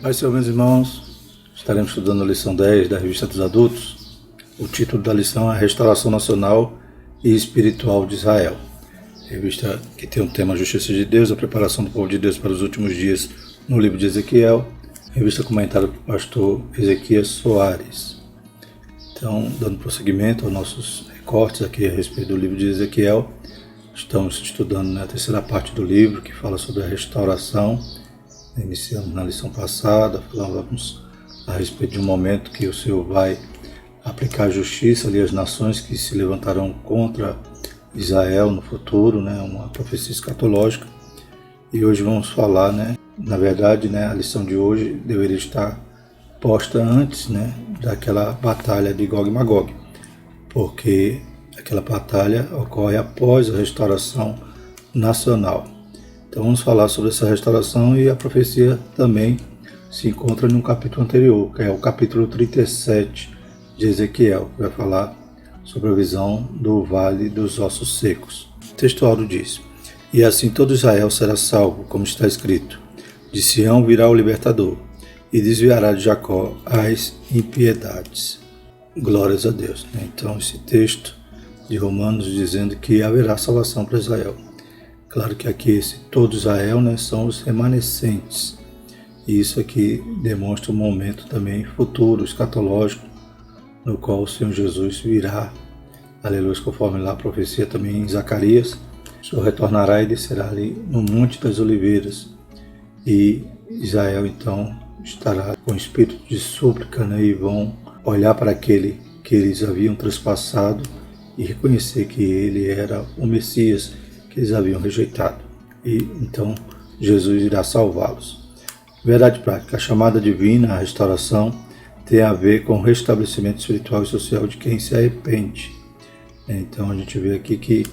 Paz, Senhor, meus irmãos, estaremos estudando a lição 10 da Revista dos Adultos. O título da lição é a Restauração Nacional e Espiritual de Israel. Revista que tem o tema Justiça de Deus, a preparação do povo de Deus para os últimos dias no livro de Ezequiel. Revista comentada pelo pastor Ezequias Soares. Então, dando prosseguimento aos nossos recortes aqui a respeito do livro de Ezequiel, estamos estudando a terceira parte do livro, que fala sobre a restauração. Iniciamos na lição passada, falávamos a respeito de um momento que o Senhor vai aplicar justiça ali às nações que se levantarão contra Israel no futuro, uma profecia escatológica. E hoje vamos falar, na verdade, a lição de hoje deveria estar posta antes, daquela batalha de Gog e Magog, porque aquela batalha ocorre após a restauração nacional. Então vamos falar sobre essa restauração, e a profecia também se encontra no capítulo anterior, que é o capítulo 37 de Ezequiel, que vai falar sobre a visão do Vale dos Ossos Secos. O texto áureo diz: "E assim todo Israel será salvo, como está escrito, de Sião virá o libertador, e desviará de Jacó as impiedades." Glórias a Deus. Então esse texto de Romanos dizendo que haverá salvação para Israel. Claro que aqui todo Israel são os remanescentes, e isso aqui demonstra um momento também futuro, escatológico, no qual o Senhor Jesus virá, aleluia, conforme lá a profecia também em Zacarias. O Senhor retornará e descerá ali no Monte das Oliveiras, e Israel então estará com espírito de súplica, e vão olhar para aquele que eles haviam traspassado e reconhecer que ele era o Messias que eles haviam rejeitado, e então Jesus irá salvá-los. Verdade prática: a chamada divina, a restauração, tem a ver com o restabelecimento espiritual e social de quem se arrepende. Então a gente vê aqui que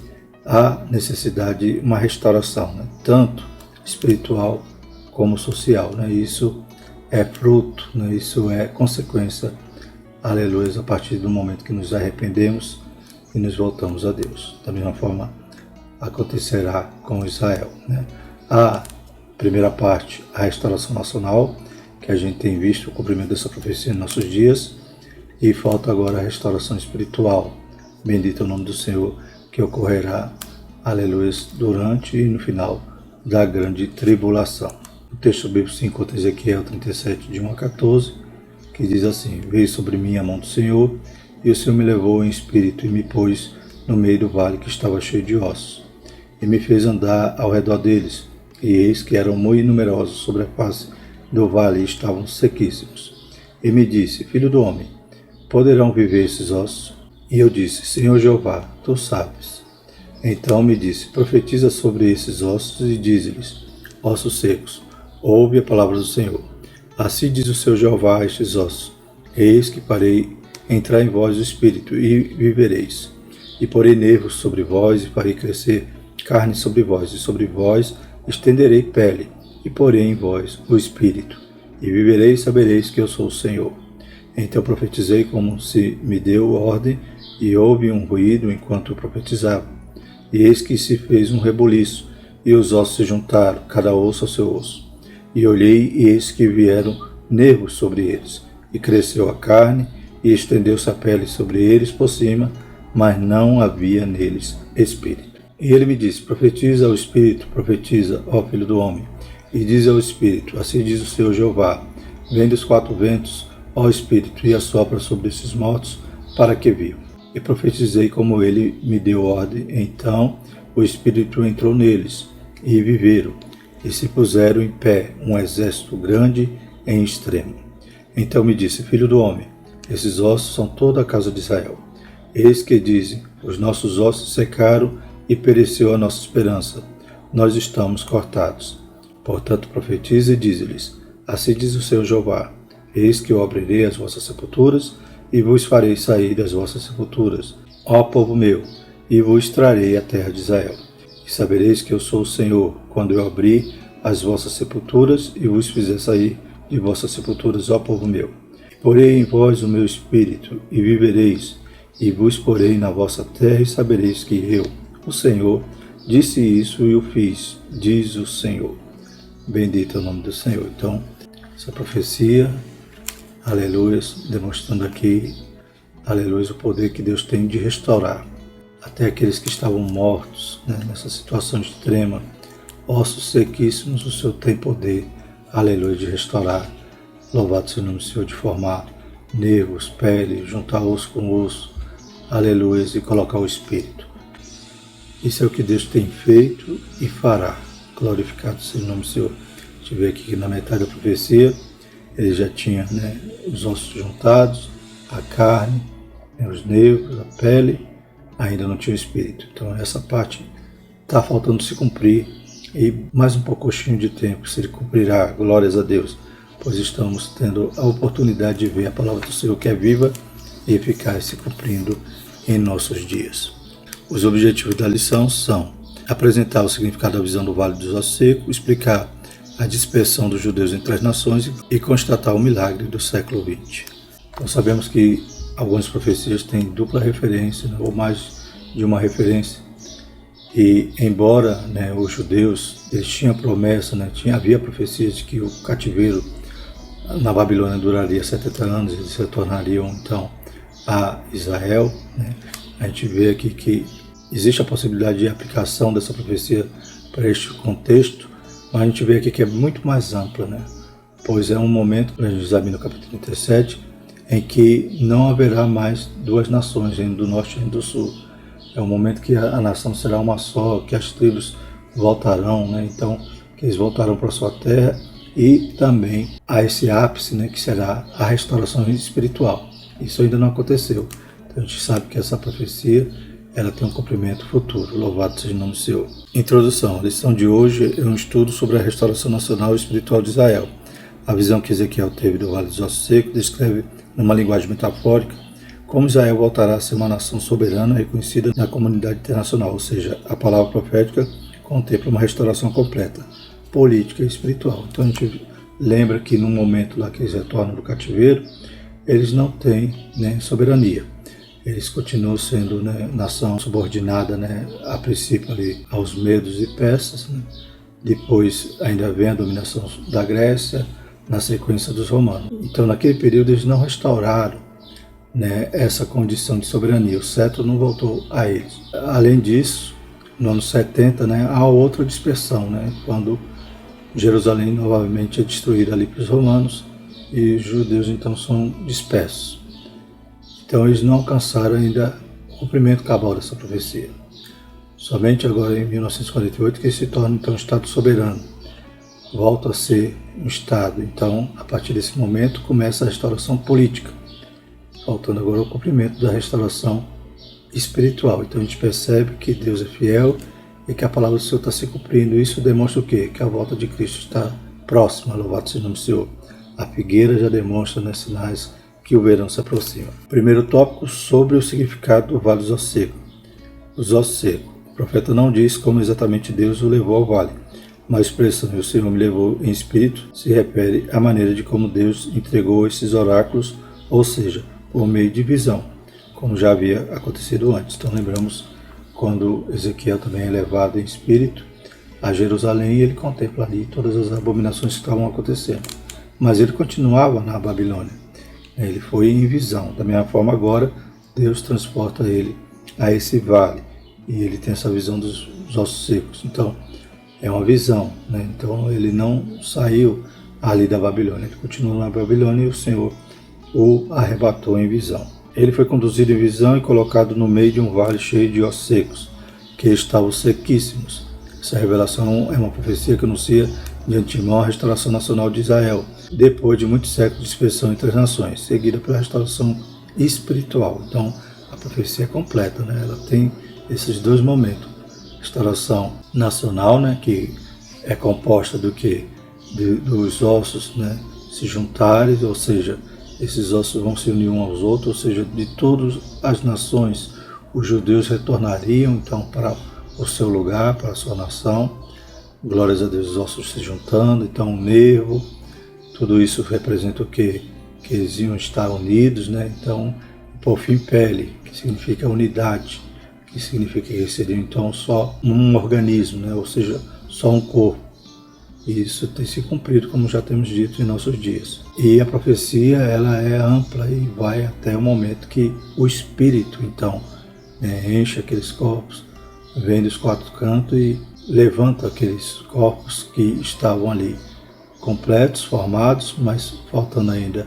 há necessidade de uma restauração, tanto espiritual como social. Isso é fruto, isso é consequência, aleluia, a partir do momento que nos arrependemos e nos voltamos a Deus. Da mesma forma acontecerá com Israel. A primeira parte, a restauração nacional, que a gente tem visto o cumprimento dessa profecia em nossos dias, e falta agora a restauração espiritual, bendito é o nome do Senhor, que ocorrerá, aleluia, durante e no final da grande tribulação. O texto bíblico se encontra em Ezequiel 37, de 1 a 14, que diz assim: "Veio sobre mim a mão do Senhor, e o Senhor me levou em espírito e me pôs no meio do vale que estava cheio de ossos, e me fez andar ao redor deles, e eis que eram muito numerosos sobre a face do vale e estavam sequíssimos. E me disse: Filho do homem, poderão viver esses ossos? E eu disse: Senhor Jeová, tu sabes. Então me disse: Profetiza sobre esses ossos e dize-lhes: Ossos secos, ouve a palavra do Senhor. Assim diz o Senhor Jeová a estes ossos: Eis que farei entrar em vós o espírito, e vivereis. E porei nervos sobre vós, e farei crescer carne sobre vós, e sobre vós estenderei pele, e porei em vós o espírito, e vivereis e sabereis que eu sou o Senhor. Então profetizei como se me deu ordem, e houve um ruído enquanto profetizava. E eis que se fez um rebuliço, e os ossos se juntaram, cada osso ao seu osso. E olhei, e eis que vieram nervos sobre eles, e cresceu a carne, e estendeu-se a pele sobre eles por cima, mas não havia neles espírito. E ele me disse: Profetiza ao espírito, profetiza, ó filho do homem, e diz ao espírito: Assim diz o Senhor Jeová: Vem dos quatro ventos, ó espírito, e assopra sobre esses mortos, para que vivam. E profetizei como ele me deu ordem. Então o espírito entrou neles, e viveram, e se puseram em pé um exército grande em extremo. Então me disse: Filho do homem, esses ossos são toda a casa de Israel. Eis que dizem: Os nossos ossos secaram, e pereceu a nossa esperança. Nós estamos cortados. Portanto profetize e dize-lhes: Assim diz o Senhor Jeová: Eis que eu abrirei as vossas sepulturas, e vos farei sair das vossas sepulturas, ó povo meu, e vos trarei a terra de Israel. E sabereis que eu sou o Senhor, quando eu abrir as vossas sepulturas, e vos fizer sair de vossas sepulturas, ó povo meu. E porei em vós o meu espírito, e vivereis, e vos porei na vossa terra, e sabereis que eu, o Senhor, disse isso e o fiz, diz o Senhor. Bendito é o nome do Senhor. Então, essa profecia, aleluia, demonstrando aqui, aleluia, o poder que Deus tem de restaurar até aqueles que estavam mortos, né, nessa situação extrema, ossos sequíssimos, o Senhor tem poder, aleluia, de restaurar. Louvado seja o nome do Senhor, de formar nervos, pele, juntar osso com osso, aleluia, e colocar o Espírito. Isso é o que Deus tem feito e fará. Glorificado seja o nome do Senhor. A gente vê aqui que na metade da profecia, ele já tinha, né, os ossos juntados, a carne, né, os nervos, a pele, ainda não tinha o Espírito. Então essa parte está faltando se cumprir e mais um pouquinho de tempo se ele cumprirá, glórias a Deus, pois estamos tendo a oportunidade de ver a palavra do Senhor que é viva e eficaz se cumprindo em nossos dias. Os objetivos da lição são apresentar o significado da visão do Vale dos Ossos Secos, explicar a dispersão dos judeus entre as nações e constatar o milagre do século XX. Então sabemos que algumas profecias têm dupla referência, né, ou mais de uma referência, e embora, né, os judeus eles tinham promessa, né, havia profecias de que o cativeiro na Babilônia duraria 70 anos, eles retornariam então a Israel, né. A gente vê aqui que existe a possibilidade de aplicação dessa profecia para este contexto, mas a gente vê aqui que é muito mais ampla, né? Pois é um momento, a gente examina o capítulo 37, em que não haverá mais duas nações, Reino do Norte e Reino do Sul. É um momento que a nação será uma só, que as tribos voltarão, né? Então, que eles voltarão para a sua terra e também a esse ápice, né, que será a restauração espiritual. Isso ainda não aconteceu. Então, a gente sabe que essa profecia ela tem um cumprimento futuro. Louvado seja o nome do Senhor. Introdução. A lição de hoje é um estudo sobre a restauração nacional e espiritual de Israel. A visão que Ezequiel teve do Vale dos Ossos Secos descreve, numa linguagem metafórica, como Israel voltará a ser uma nação soberana reconhecida na comunidade internacional, ou seja, a palavra profética contempla uma restauração completa, política e espiritual. Então a gente lembra que no momento lá que eles retornam do cativeiro, eles não têm, né, soberania. Eles continuam sendo, né, nação subordinada, né, a princípio ali aos medos e persas, né? Depois ainda vem a dominação da Grécia, na sequência dos romanos. Então naquele período eles não restauraram, né, essa condição de soberania, o cetro não voltou a eles. Além disso, no ano 70, né, há outra dispersão, né, quando Jerusalém novamente é destruída ali pelos romanos e os judeus então são dispersos. Então eles não alcançaram ainda o cumprimento cabal dessa profecia. Somente agora em 1948 que eles se tornam então um Estado soberano. Volta a ser um Estado. Então, a partir desse momento, começa a restauração política. Faltando agora o cumprimento da restauração espiritual. Então a gente percebe que Deus é fiel e que a palavra do Senhor está se cumprindo. Isso demonstra o quê? Que a volta de Cristo está próxima. Louvado seja o nome do Senhor. A figueira já demonstra, né, sinais que o verão se aproxima. Primeiro tópico sobre o significado do Vale dos Ossos Secos. Os ossos secos. O profeta não diz como exatamente Deus o levou ao vale, mas a expressão "o Senhor me levou em espírito" se refere à maneira de como Deus entregou esses oráculos, ou seja, por meio de visão, como já havia acontecido antes. Então lembramos quando Ezequiel também é levado em espírito a Jerusalém e ele contempla ali todas as abominações que estavam acontecendo. Mas ele continuava na Babilônia. Ele foi em visão. Da mesma forma agora, Deus transporta ele a esse vale. E ele tem essa visão dos ossos secos. Então, é uma visão, né? Então, ele não saiu ali da Babilônia. Ele continuou na Babilônia e o Senhor o arrebatou em visão. Ele foi conduzido em visão e colocado no meio de um vale cheio de ossos secos, que estavam sequíssimos. Essa revelação é uma profecia que anuncia de antemão a restauração nacional de Israel, depois de muitos séculos de dispersão entre as nações, seguida pela restauração espiritual. Então, a profecia é completa, né? Ela tem esses dois momentos. Restauração nacional, né, que é composta do que? Dos ossos, né, se juntarem, ou seja, esses ossos vão se unir uns aos outros, ou seja, de todas as nações, os judeus retornariam então para o seu lugar, para a sua nação. Glórias a Deus, os ossos se juntando, então o nervo, tudo isso representa o quê? Que eles iam estar unidos, né? Então, por fim, pele, que significa unidade, que significa que eles seriam então só um organismo, né? Ou seja, só um corpo. E isso tem se cumprido, como já temos dito em nossos dias. E a profecia, ela é ampla e vai até o momento que o Espírito, então, enche aqueles corpos, vem dos quatro cantos e levanta aqueles corpos que estavam ali, completos, formados, mas faltando ainda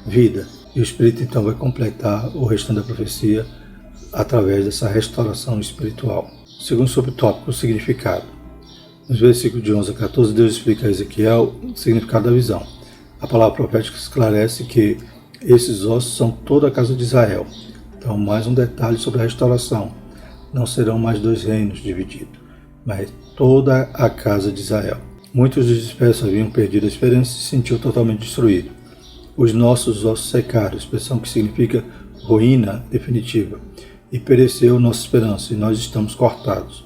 vida. E o Espírito, então, vai completar o restante da profecia através dessa restauração espiritual. Segundo subtópico, o significado. Nos versículos de 11 a 14, Deus explica a Ezequiel o significado da visão. A palavra profética esclarece que esses ossos são toda a casa de Israel. Então, mais um detalhe sobre a restauração. Não serão mais 2 reinos divididos, mas toda a casa de Israel. Muitos dos dispersos haviam perdido a esperança e se sentiam totalmente destruídos. Os nossos ossos secaram, expressão que significa ruína definitiva, e pereceu nossa esperança, e nós estamos cortados.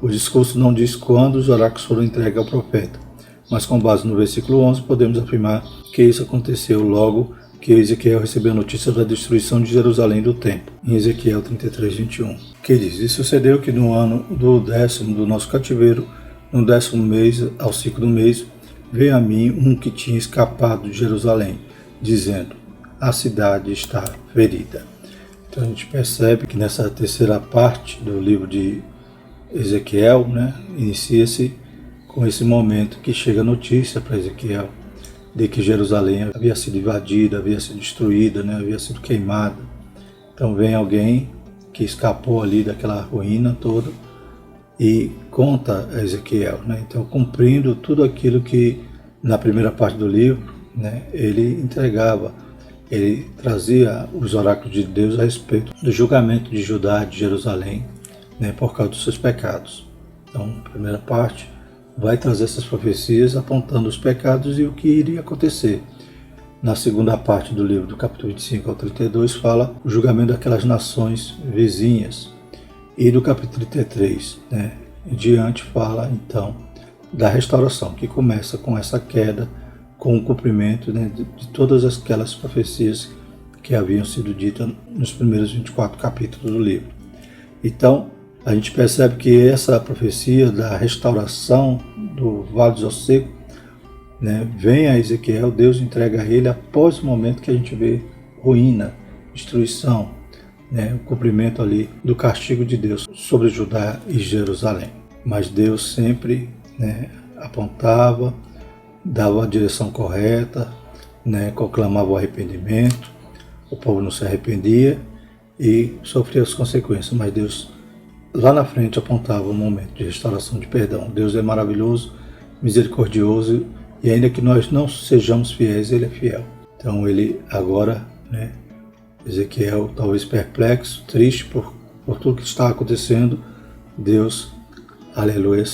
O discurso não diz quando os oráculos foram entregues ao profeta, mas com base no versículo 11 podemos afirmar que isso aconteceu logo que Ezequiel recebeu a notícia da destruição de Jerusalém do templo, em Ezequiel 33, 21, que diz: E sucedeu que no ano do 10º do nosso cativeiro, no 10º mês, ao 5º mês, veio a mim um que tinha escapado de Jerusalém, dizendo: a cidade está ferida. Então a gente percebe que nessa terceira parte do livro de Ezequiel, inicia-se com esse momento que chega a notícia para Ezequiel de que Jerusalém havia sido invadida, havia sido destruída, havia sido queimada. Então vem alguém que escapou ali daquela ruína toda e conta a Ezequiel. Então, cumprindo tudo aquilo que na primeira parte do livro ele entregava, ele trazia os oráculos de Deus a respeito do julgamento de Judá, de Jerusalém, por causa dos seus pecados. Então, a primeira parte vai trazer essas profecias apontando os pecados e o que iria acontecer. Na segunda parte do livro, do capítulo 25 ao 32, fala o julgamento daquelas nações vizinhas. E do capítulo 33 em diante fala, então, da restauração, que começa com essa queda, com o cumprimento de todas aquelas profecias que haviam sido ditas nos primeiros 24 capítulos do livro. Então, a gente percebe que essa profecia da restauração do Vale dos Ossos Secos vem a Ezequiel, Deus entrega a ele após o momento que a gente vê ruína, destruição, o cumprimento ali do castigo de Deus sobre Judá e Jerusalém. Mas Deus sempre apontava, dava a direção correta, conclamava o arrependimento, o povo não se arrependia e sofria as consequências, mas Deus lá na frente apontava um momento de restauração, de perdão. Deus é maravilhoso, misericordioso, e ainda que nós não sejamos fiéis, Ele é fiel. Então ele agora, Ezequiel talvez perplexo, triste por tudo que está acontecendo, Deus, aleluia,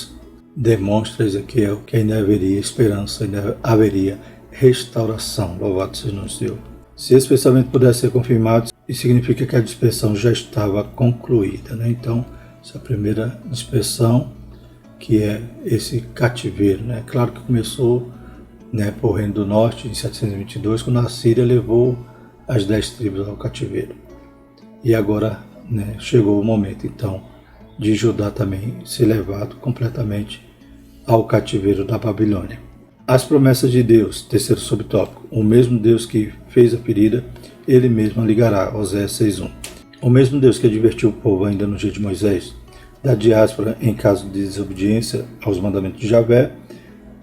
demonstra a Ezequiel que ainda haveria esperança, ainda haveria restauração. Louvado seja o nome do Senhor. Se esse pensamento pudesse ser confirmado, isso significa que a dispersão já estava concluída. Então, essa primeira dispersão, que é esse cativeiro. Claro que começou por Reino do Norte, em 722, quando a Síria levou as 10 tribos ao cativeiro. E agora chegou o momento, então, de Judá também ser levado completamente ao cativeiro da Babilônia. As promessas de Deus, terceiro subtópico: o mesmo Deus que fez a ferida, Ele mesmo a ligará, Oséias 6:1. O mesmo Deus que advertiu o povo ainda no dia de Moisés, da diáspora em caso de desobediência aos mandamentos de Javé,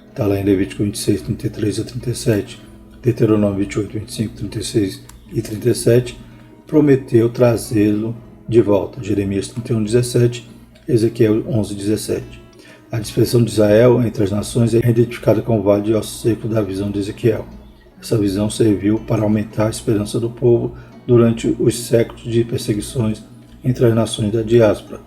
está lá em Levítico 26, 33 a 37, Deuteronômio 28, 25, 36 e 37, prometeu trazê-lo de volta, Jeremias 31, 17, Ezequiel 11, 17. A dispersão de Israel entre as nações é identificada com o Vale de Ossos Secos da visão de Ezequiel. Essa visão serviu para aumentar a esperança do povo durante os séculos de perseguições entre as nações da diáspora.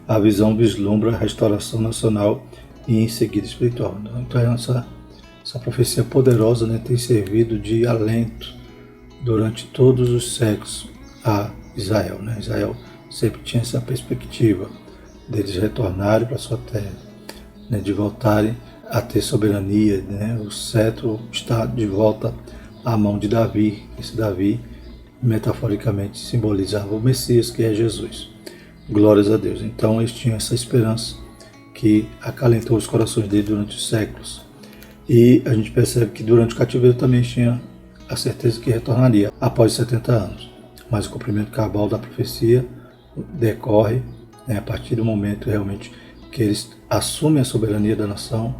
A visão vislumbra a restauração nacional e em seguida espiritual. Então essa profecia poderosa tem servido de alento durante todos os séculos a Israel. Israel sempre tinha essa perspectiva deles retornarem para sua terra, de voltarem a ter soberania. O cetro está de volta à mão de Davi. Esse Davi metaforicamente simbolizava o Messias, que é Jesus. Glórias a Deus. Então eles tinham essa esperança que acalentou os corações dele durante os séculos. E a gente percebe que durante o cativeiro também tinha a certeza que retornaria após 70 anos. Mas o cumprimento cabal da profecia decorre, né, a partir do momento realmente que eles assumem a soberania da nação.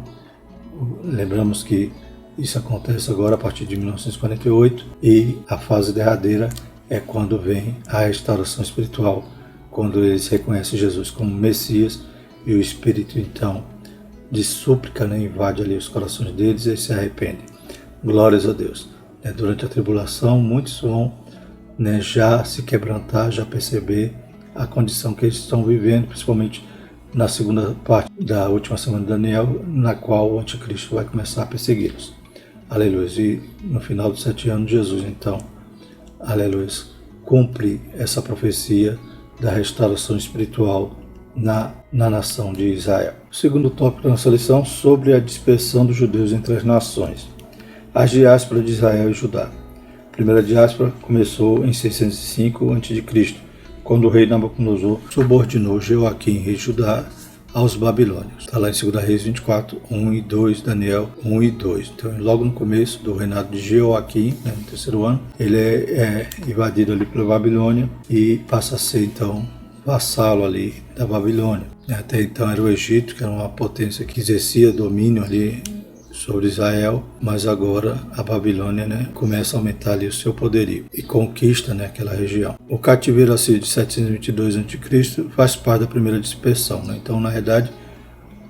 Lembramos que isso acontece agora a partir de 1948 e a fase derradeira é quando vem a restauração espiritual, quando eles reconhecem Jesus como Messias e o Espírito então de súplica, né, invade ali os corações deles e eles se arrependem. Glórias a Deus. Durante a tribulação muitos vão, né, já se quebrantar, já perceber a condição que eles estão vivendo, principalmente na segunda parte da última semana de Daniel, na qual o anticristo vai começar a persegui-los. Aleluia. E no final dos 7 anos, Jesus, então, aleluia, cumpre essa profecia da restauração espiritual na nação de Israel. O segundo tópico da nossa lição, sobre a dispersão dos judeus entre as nações. As diásporas de Israel e Judá. A primeira diáspora começou em 605 a.C., quando o rei Nabucodonosor subordinou Jeoaquim, rei de Judá, aos babilônios. Está lá em 2 Reis 24, 1 e 2, Daniel 1 e 2. Então, logo no começo do reinado de Jeoaquim, né, no terceiro ano, ele é invadido ali pela Babilônia e passa a ser, então, vassalo ali da Babilônia. Até então era o Egito, que era uma potência que exercia domínio ali sobre Israel, mas agora a Babilônia, né, começa a aumentar ali o seu poderio e conquista, né, aquela região. O cativeiro assírio de 722 a.C. faz parte da primeira dispersão, né? Então, na verdade,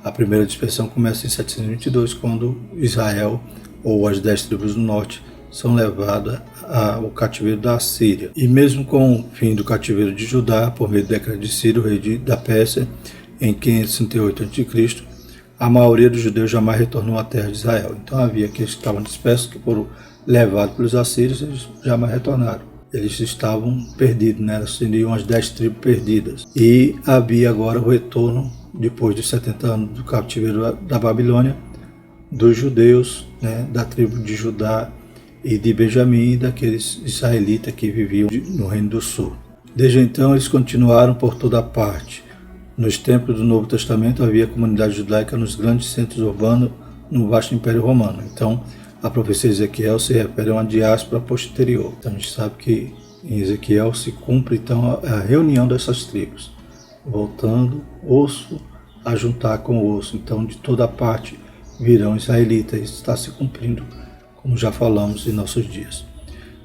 a primeira dispersão começa em 722, quando Israel, ou as 10 tribos do norte, são levadas ao cativeiro da Assíria. E mesmo com o fim do cativeiro de Judá, por meio do decreto de Ciro, rei da Pérsia, em 538 a.C., a maioria dos judeus jamais retornou à terra de Israel. Então havia aqueles que estavam dispersos, que foram levados pelos assírios, eles jamais retornaram. Eles estavam perdidos, né? Seriam as 10 tribos perdidas. E havia agora o retorno, depois de 70 anos do cativeiro da Babilônia, dos judeus, né, da tribo de Judá e de Benjamim, e daqueles israelitas que viviam no Reino do Sul. Desde então eles continuaram por toda parte. Nos tempos do Novo Testamento havia comunidade judaica nos grandes centros urbanos no vasto Império Romano. Então, a profecia de Ezequiel se refere a uma diáspora posterior. Então, a gente sabe que em Ezequiel se cumpre então a reunião dessas tribos, voltando osso a juntar com osso. Então, de toda parte virão israelitas. Isso está se cumprindo, como já falamos em nossos dias.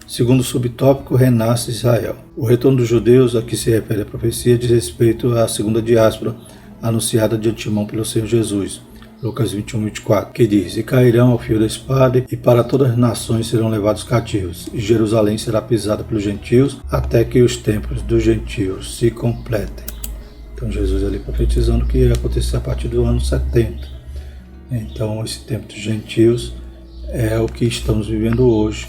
Segundo subtópico, renasce Israel. O retorno dos judeus, a que se refere a profecia, diz respeito à segunda diáspora, anunciada de antemão pelo Senhor Jesus. Lucas 21, 24, que diz: E cairão ao fio da espada, e para todas as nações serão levados cativos, e Jerusalém será pisada pelos gentios, até que os tempos dos gentios se completem. Então Jesus ali profetizando que ia acontecer a partir do ano 70. Então esse tempo dos gentios é o que estamos vivendo hoje.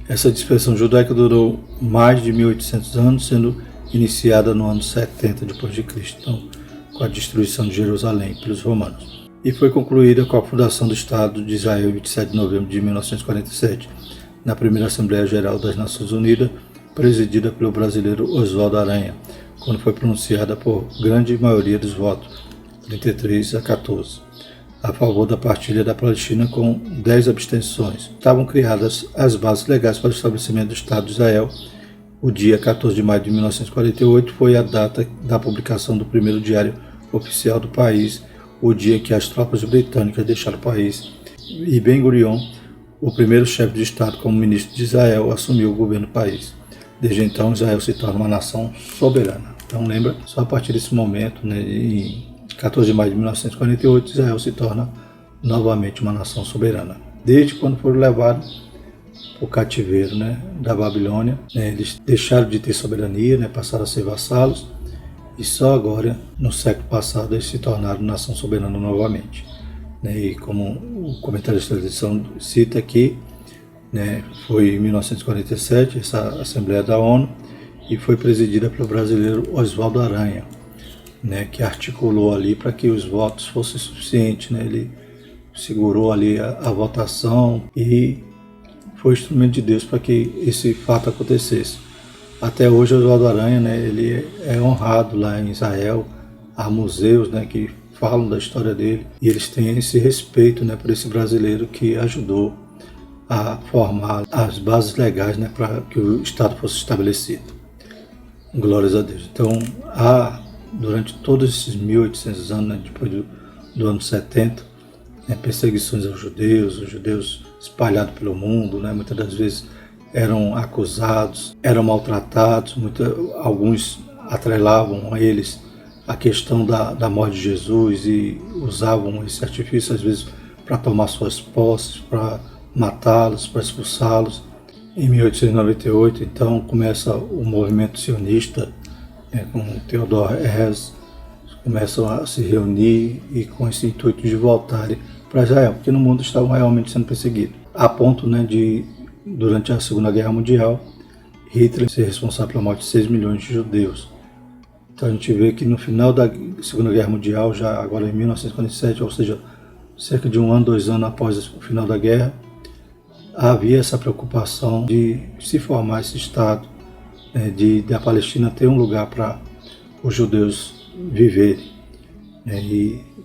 Essa dispersão judaica durou mais de 1800 anos, sendo iniciada no ano 70 depois de Cristo, então, com a destruição de Jerusalém pelos romanos. E foi concluída com a fundação do Estado de Israel em 27 de novembro de 1947, na primeira Assembleia Geral das Nações Unidas, presidida pelo brasileiro Oswaldo Aranha, quando foi pronunciada por grande maioria dos votos, 33 a 14. A favor da partilha da Palestina, com 10 abstenções. Estavam criadas as bases legais para o estabelecimento do Estado de Israel. O dia 14 de maio de 1948 foi a data da publicação do primeiro diário oficial do país, o dia em que as tropas britânicas deixaram o país. E Ben-Gurion, o primeiro chefe de Estado como ministro de Israel, assumiu o governo do país. Desde então, Israel se torna uma nação soberana. Então lembra, só a partir desse momento, né, em 14 de maio de 1948, Israel se torna novamente uma nação soberana. Desde quando foram levados o cativeiro, né, da Babilônia, né, eles deixaram de ter soberania, né, passaram a ser vassalos, e só agora, no século passado, eles se tornaram nação soberana novamente. Né, e como o comentarista da edição cita aqui, né, foi em 1947 essa Assembleia da ONU, e foi presidida pelo brasileiro Oswaldo Aranha, né, que articulou ali para que os votos fossem suficientes, né? Ele segurou ali a votação e foi instrumento de Deus para que esse fato acontecesse. Até hoje, Oswaldo Aranha, né, ele é honrado lá em Israel. Há museus, né, que falam da história dele e eles têm esse respeito, né, por esse brasileiro que ajudou a formar as bases legais, né, para que o Estado fosse estabelecido. Glórias a Deus. Então, durante todos esses 1800 anos, né, depois do ano 70, né, perseguições aos judeus, os judeus espalhados pelo mundo, né, muitas das vezes eram acusados, eram maltratados, alguns atrelavam a eles a questão da morte de Jesus e usavam esse artifício às vezes para tomar suas posses, para matá-los, para expulsá-los. Em 1898, então, começa o movimento sionista, né, com Theodor Herzl, começam a se reunir e com esse intuito de voltarem para Israel, porque no mundo estavam realmente sendo perseguidos, a ponto, né, de, durante a Segunda Guerra Mundial, Hitler ser responsável pela morte de 6 milhões de judeus. Então a gente vê que no final da Segunda Guerra Mundial, já agora em 1947, ou seja, cerca de 1 ano, 2 anos após o final da guerra, havia essa preocupação de se formar esse Estado, né, da Palestina ter um lugar para os judeus viverem.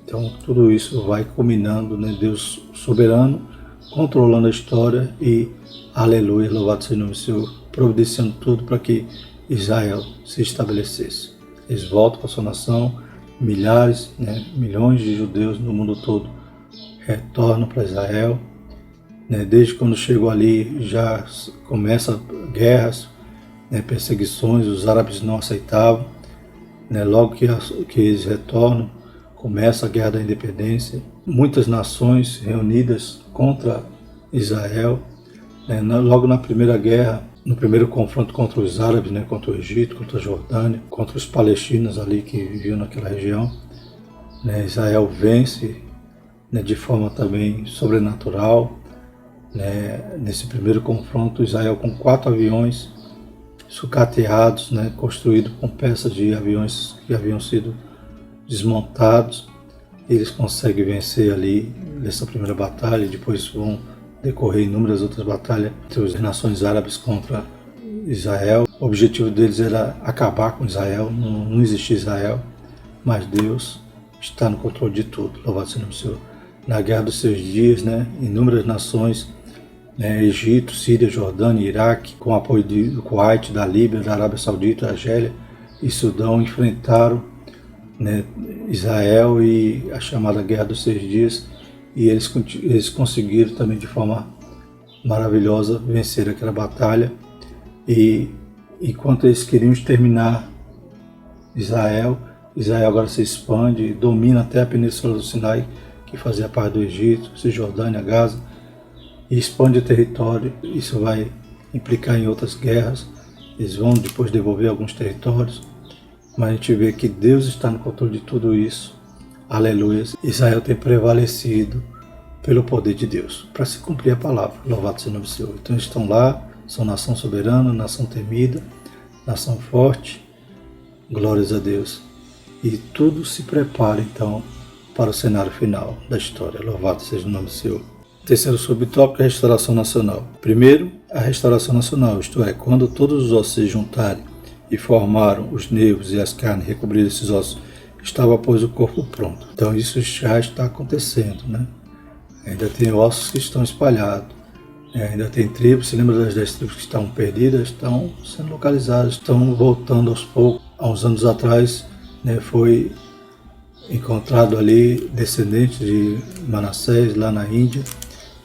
Então tudo isso vai culminando, né, Deus soberano, controlando a história e, aleluia, louvado seja o nome do Senhor, providenciando tudo para que Israel se estabelecesse. Eles voltam para a sua nação, milhares, né, milhões de judeus no mundo todo retornam para Israel. Né, desde quando chegou ali já começa guerras, né, perseguições, os árabes não aceitavam. Né, logo que eles retornam, começa a Guerra da Independência, muitas nações reunidas contra Israel. Né, logo na Primeira Guerra, no primeiro confronto contra os árabes, né, contra o Egito, contra a Jordânia, contra os palestinos ali que viviam naquela região, né, Israel vence, né, de forma também sobrenatural. Né, nesse primeiro confronto, Israel com 4 aviões sucateados, né, construídos com peças de aviões que haviam sido desmontados, eles conseguem vencer ali nessa primeira batalha. Depois vão decorrer inúmeras outras batalhas entre as nações árabes contra Israel. O objetivo deles era acabar com Israel, não existia Israel, mas Deus está no controle de tudo. Louvado seja o Senhor. Na Guerra dos Seus Dias, né, inúmeras nações, né, Egito, Síria, Jordânia, Iraque, com apoio do Kuwait, da Líbia, da Arábia Saudita, Argélia e Sudão, enfrentaram, né, Israel e a chamada Guerra dos 6 Dias, e eles conseguiram também de forma maravilhosa vencer aquela batalha. E enquanto eles queriam exterminar Israel agora se expande, domina até a Península do Sinai, que fazia parte do Egito, Cisjordânia, Gaza, e expande o território. Isso vai implicar em outras guerras. Eles vão depois devolver alguns territórios, mas a gente vê que Deus está no controle de tudo isso. Aleluia. Israel tem prevalecido pelo poder de Deus, para se cumprir a palavra. Louvado seja o nome do Senhor. Então eles estão lá, são nação soberana, nação temida, nação forte. Glórias a Deus. E tudo se prepara então para o cenário final da história. Louvado seja o nome do Senhor. Terceiro subtópico é a restauração nacional. Primeiro, a restauração nacional, isto é, quando todos os ossos se juntarem e formaram os nervos e as carnes, recobriram esses ossos, estava, pois, o corpo pronto. Então isso já está acontecendo, né? Ainda tem ossos que estão espalhados, ainda tem tribos. Se lembra das 10 tribos que estão perdidas? Estão sendo localizadas, estão voltando aos poucos. Há uns anos atrás, né, foi encontrado ali descendentes de Manassés, lá na Índia,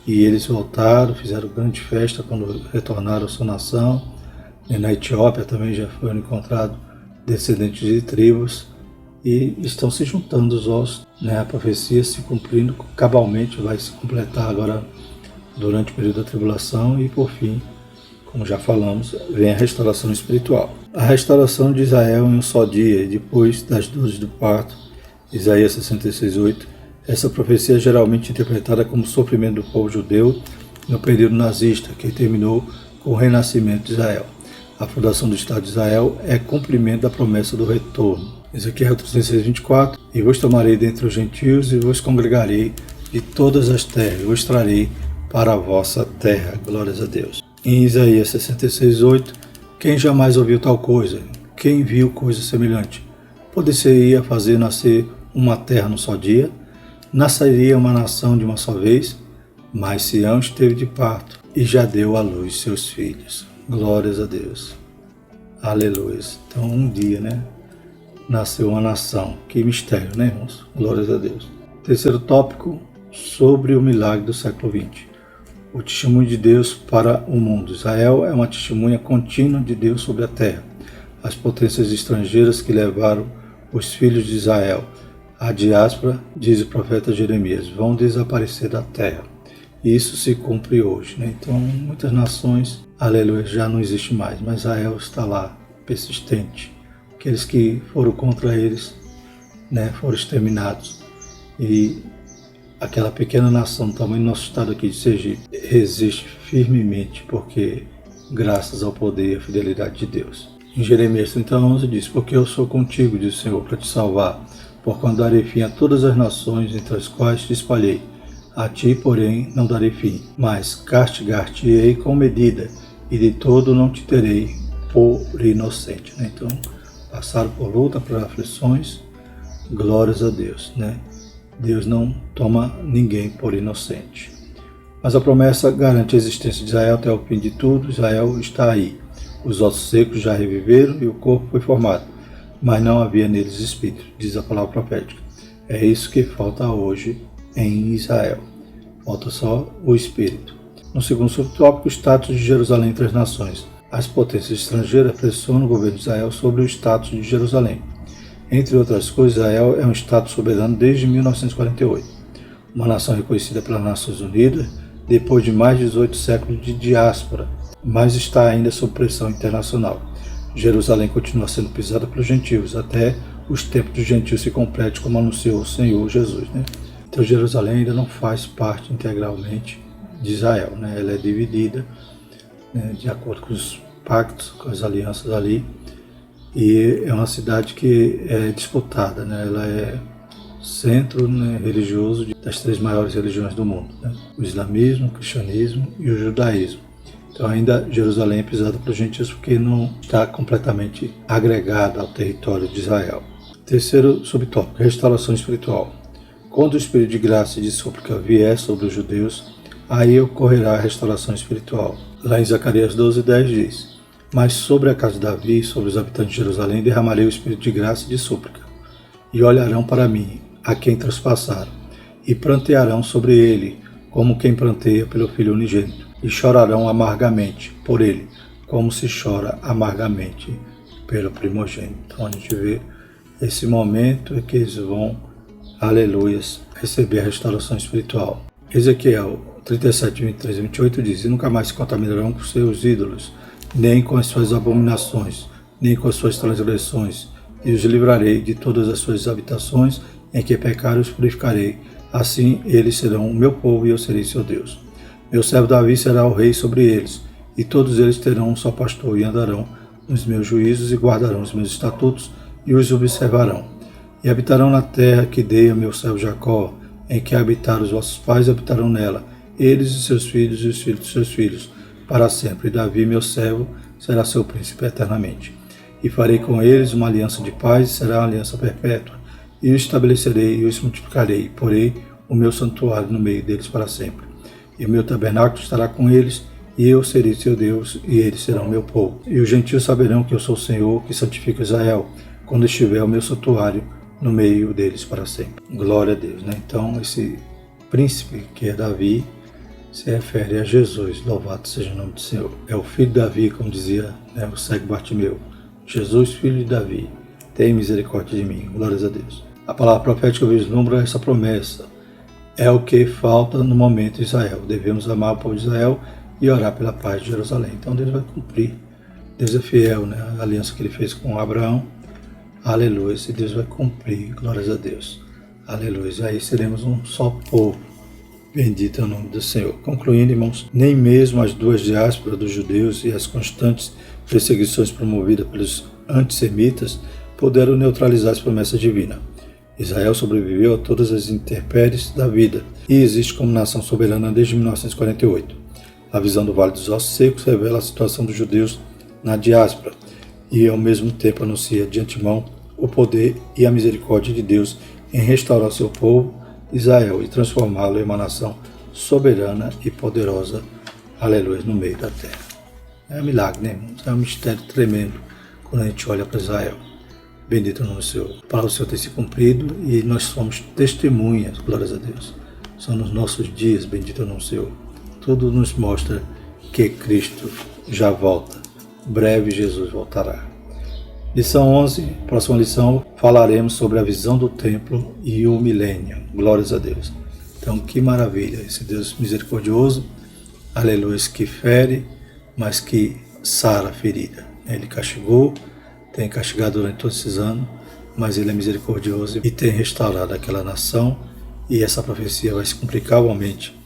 e eles voltaram, fizeram grande festa quando retornaram à sua nação. E na Etiópia também já foram encontrados descendentes de tribos, e estão se juntando os ossos, né? A profecia se cumprindo cabalmente, vai se completar agora durante o período da tribulação, e por fim, como já falamos, vem a restauração espiritual. A restauração de Israel em um só dia, depois das dores do parto, Isaías 66:8. Essa profecia é geralmente interpretada como sofrimento do povo judeu no período nazista, que terminou com o renascimento de Israel. A fundação do Estado de Israel é cumprimento da promessa do retorno. Ezequiel 36:24. E vos tomarei dentre os gentios e vos congregarei de todas as terras, e vos trarei para a vossa terra. Glórias a Deus. Em Isaías 66:8. Quem jamais ouviu tal coisa? Quem viu coisa semelhante? Poder-se-ia fazer nascer uma terra num só dia, nasceria uma nação de uma só vez, mas Sião esteve de parto e já deu à luz seus filhos. Glórias a Deus. Aleluia. Então um dia, nasceu uma nação. Que mistério, irmãos? Glórias a Deus. Terceiro tópico, sobre o milagre do século XX. O testemunho de Deus para o mundo. Israel é uma testemunha contínua de Deus sobre a terra. As potências estrangeiras que levaram os filhos de Israel à diáspora, diz o profeta Jeremias, vão desaparecer da terra. E isso se cumpre hoje. Então, muitas nações, aleluia, já não existe mais, mas Israel está lá, persistente. Aqueles que foram contra eles, foram exterminados. E aquela pequena nação, tamanho do nosso estado aqui de Sergipe, resiste firmemente, porque graças ao poder e à fidelidade de Deus. Em Jeremias 30:11 diz, porque eu sou contigo, diz o Senhor, para te salvar, porquanto darei fim a todas as nações entre as quais te espalhei. A ti, porém, não darei fim, mas castigar-te-ei com medida, e de todo não te terei por inocente. Então, passaram por luta, por aflições, glórias a Deus. Deus não toma ninguém por inocente. Mas a promessa garante a existência de Israel até o fim de tudo. Israel está aí. Os ossos secos já reviveram e o corpo foi formado, mas não havia neles espírito, diz a palavra profética. É isso que falta hoje em Israel. Falta só o espírito. No segundo subtópico, o status de Jerusalém entre as nações. As potências estrangeiras pressionam o governo de Israel sobre o status de Jerusalém. Entre outras coisas, Israel é um Estado soberano desde 1948, uma nação reconhecida pelas Nações Unidas depois de mais de 18 séculos de diáspora, mas está ainda sob pressão internacional. Jerusalém continua sendo pisada pelos gentios, até os tempos dos gentios se completem, como anunciou o Senhor Jesus. Então Jerusalém ainda não faz parte integralmente de Israel, ela é dividida de acordo com os pactos, com as alianças ali, e é uma cidade que é disputada, ela é centro religioso das três maiores religiões do mundo, o islamismo, o cristianismo e o judaísmo. Então ainda Jerusalém é pisada pelos gentios porque não está completamente agregada ao território de Israel. Terceiro subtópico, restauração espiritual. Quando o Espírito de graça e de súplica vier sobre os judeus, aí ocorrerá a restauração espiritual. Lá em Zacarias 12:10 diz, mas sobre a casa de Davi e sobre os habitantes de Jerusalém derramarei o Espírito de graça e de súplica, e olharão para mim, a quem traspassaram, e prantearão sobre ele, como quem pranteia pelo Filho unigênito, e chorarão amargamente por ele, como se chora amargamente pelo primogênito. Então a gente vê esse momento em que eles vão, aleluias, receber a restauração espiritual. Ezequiel 37:23-28 diz, e nunca mais se contaminarão com seus ídolos, nem com as suas abominações, nem com as suas transgressões, e os livrarei de todas as suas habitações em que pecaram, os purificarei. Assim eles serão o meu povo e eu serei seu Deus. Meu servo Davi será o rei sobre eles, e todos eles terão um só pastor e andarão nos meus juízos e guardarão os meus estatutos e os observarão. E habitarão na terra que dei a meu servo Jacó, em que habitaram os vossos pais, habitarão nela, eles e seus filhos e os filhos de seus filhos, para sempre. E Davi, meu servo, será seu príncipe eternamente. E farei com eles uma aliança de paz, e será uma aliança perpétua. E os estabelecerei e os multiplicarei, e porei o meu santuário no meio deles para sempre. E o meu tabernáculo estará com eles, e eu serei seu Deus, e eles serão meu povo. E os gentios saberão que eu sou o Senhor, que santifica Israel, quando estiver o meu santuário no meio deles para sempre. Glória a Deus. Então, esse príncipe, que é Davi, se refere a Jesus. Louvado seja o nome do Senhor. É o filho de Davi, como dizia o cego Bartimeu. Jesus, filho de Davi, tem misericórdia de mim. Glórias a Deus. A palavra profética vislumbra essa promessa. É o que falta no momento de Israel. Devemos amar o povo de Israel e orar pela paz de Jerusalém. Então Deus vai cumprir. Deus é fiel, a aliança que ele fez com Abraão. Aleluia. E Deus vai cumprir. Glórias a Deus. Aleluia. E aí seremos um só povo. Bendito é o nome do Senhor. Concluindo, irmãos, nem mesmo as duas diásporas dos judeus e as constantes perseguições promovidas pelos antissemitas puderam neutralizar as promessas divinas. Israel sobreviveu a todas as intempéries da vida e existe como nação soberana desde 1948. A visão do Vale dos Ossos Secos revela a situação dos judeus na diáspora e, ao mesmo tempo, anuncia de antemão o poder e a misericórdia de Deus em restaurar o seu povo, Israel, e transformá-lo em uma nação soberana e poderosa, aleluia, no meio da terra. É um milagre, né, irmãos? É um mistério tremendo quando a gente olha para Israel. Bendito o nome do Senhor. A palavra do Senhor tem se cumprido e nós somos testemunhas, glórias a Deus. São nos nossos dias, bendito o nome do Senhor. Tudo nos mostra que Cristo já volta. Breve Jesus voltará. Lição 11, próxima lição, falaremos sobre a visão do templo e o milênio. Glórias a Deus. Então, que maravilha, esse Deus misericordioso, aleluia, que fere, mas que sara a ferida. Ele castigou, tem castigado durante todos esses anos, mas Ele é misericordioso e tem restaurado aquela nação, e essa profecia vai se cumprir cabalmente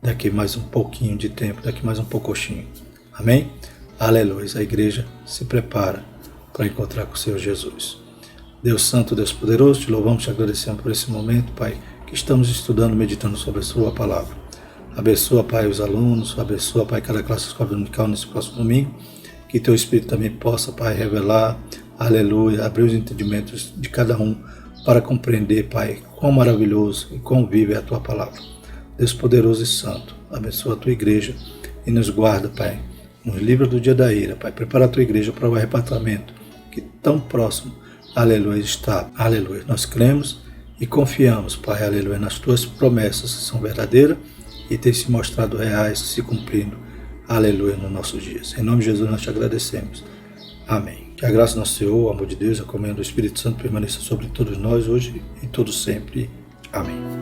daqui mais um pouquinho de tempo, daqui mais um pouquinho. Amém? Aleluia, a igreja se prepara para encontrar com o Senhor Jesus. Deus Santo, Deus Poderoso, te louvamos, te agradecemos por esse momento, Pai, que estamos estudando, meditando sobre a Sua Palavra. Abençoa, Pai, os alunos, abençoa, Pai, cada classe escola dominical nesse próximo domingo, que Teu Espírito também possa, Pai, revelar, aleluia, abrir os entendimentos de cada um para compreender, Pai, quão maravilhoso e quão viva é a Tua Palavra. Deus poderoso e santo, abençoa a Tua igreja e nos guarda, Pai, nos livra do dia da ira, Pai, prepara a Tua igreja para o arrebatamento, que tão próximo, aleluia, está, aleluia. Nós cremos e confiamos, Pai, aleluia, nas Tuas promessas que são verdadeiras e têm se mostrado reais, se cumprindo, aleluia, nos nossos dias. Em nome de Jesus nós te agradecemos. Amém. Que a graça do nosso Senhor, o amor de Deus, a comunhão do Espírito Santo permaneça sobre todos nós hoje e todos sempre. Amém.